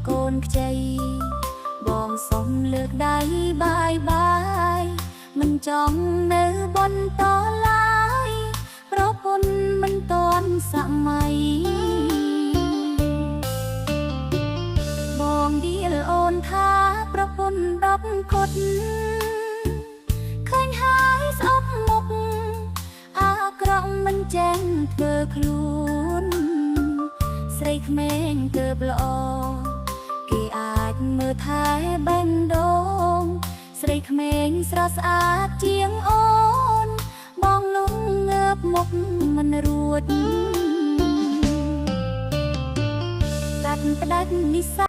កូនខ្ចីបងសុំលើកដៃបាយបាយមិនចង់នៅបន្តឡើយប្រពន្ធមិនទាន់សម័យបងឌីលអូនថាប្រពន្ធ10 ខុតឃើញហើយស្អប់មុខអាក្រក់មិនចេះធ្វើខ្លួនស្រីក្មេងទើបល្អគេអាចមើលថែបេះដូងស្រីក្មេងស្រស់ស្អាតជាងអូនបងលងងើបមុខមិនរួចកាត់ផ្ដាច់និស្ស័យ